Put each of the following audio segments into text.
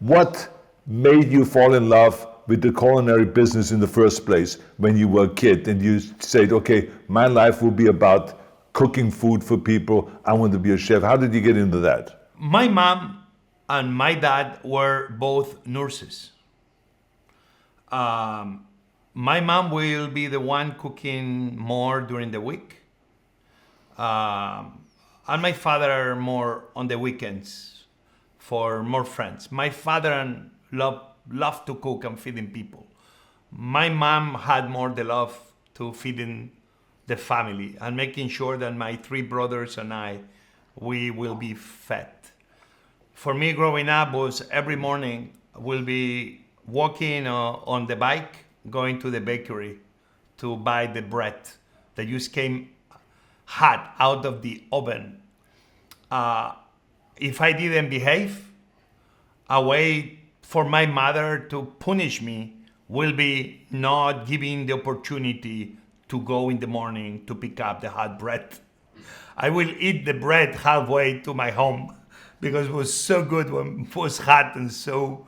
What made you fall in love with the culinary business in the first place when you were a kid and you said, okay, my life will be about cooking food for people, I want to be a chef? How did you get into that? My mom and my dad were both nurses. My mom will be the one cooking more during the week, and my father more on the weekends for more friends. My father loved to cook and feeding people. My mom had more the love to feeding the family and making sure that my three brothers and we will be fed. For me, growing up was every morning will be walking on the bike, going to the bakery to buy the bread that just came hot out of the oven. If I didn't behave, a way for my mother to punish me will be not giving the opportunity to go in the morning to pick up the hot bread. I will eat the bread halfway to my home because it was so good when it was hot and so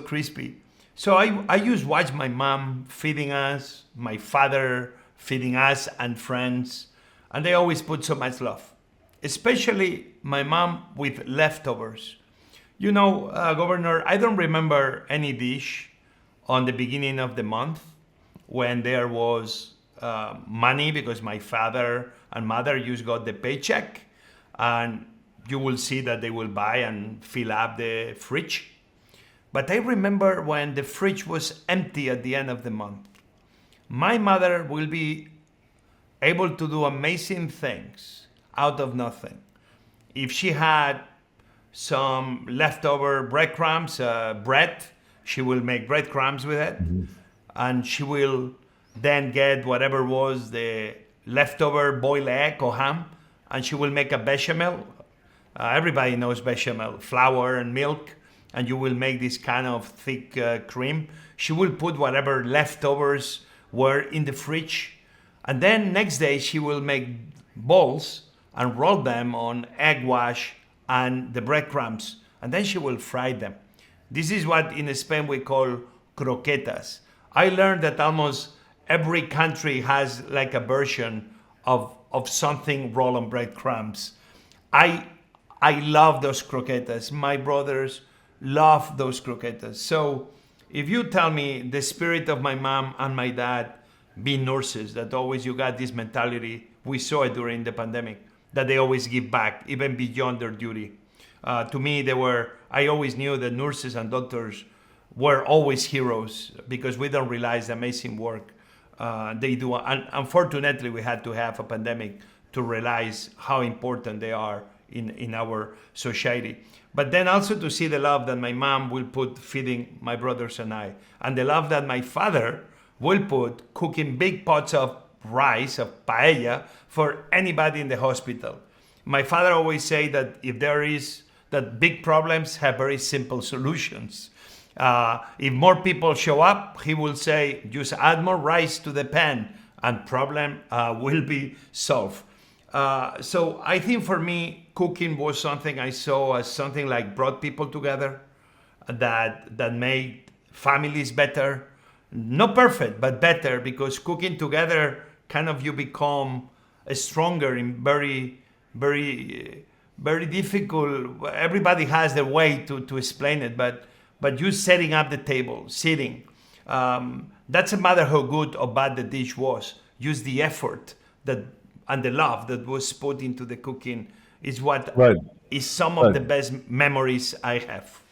crispy. So I used watch my mom feeding us, my father feeding us and friends, and they always put so much love. Especially my mom with leftovers. You know, Governor, I don't remember any dish on the beginning of the month when there was money because my father and mother just got the paycheck, and you will see that they will buy and fill up the fridge. But I remember when the fridge was empty at the end of the month. My mother will be able to do amazing things out of nothing. If she had some leftover breadcrumbs, bread, she will make breadcrumbs with it, and she will then get whatever was the leftover boiled egg or ham, and she will make a bechamel. Everybody knows bechamel, flour and milk, and you will make this kind of thick cream. She will put whatever leftovers were in the fridge, and then next day she will make balls and roll them on egg wash and the breadcrumbs, and then she will fry them. This is what in Spain we call croquetas. I learned that almost every country has like a version of something rolled on breadcrumbs. I love those croquetas. My brothers love those croquetas. So if you tell me the spirit of my mom and my dad being nurses, that always you got this mentality, we saw it during the pandemic, that they always give back, even beyond their duty. To me, I always knew that nurses and doctors were always heroes because we don't realize the amazing work they do. And unfortunately, we had to have a pandemic to realize how important they are in our society. But then also to see the love that my mom will put feeding my brothers and I, and the love that my father will put cooking big pots of rice, of paella, for anybody in the hospital. My father always say that if there is that big problems have very simple solutions. If more people show up, he will say, just add more rice to the pan and problem will be solved. So I think for me, cooking was something I saw as something like brought people together, that made families better. Not perfect, but better, because cooking together kind of you become stronger in very difficult. Everybody has their way to explain it, but you setting up the table, sitting, that's a matter how good or bad the dish was. Use the effort that and the love that was put into the cooking is what Right, is some of right. the best memories I have.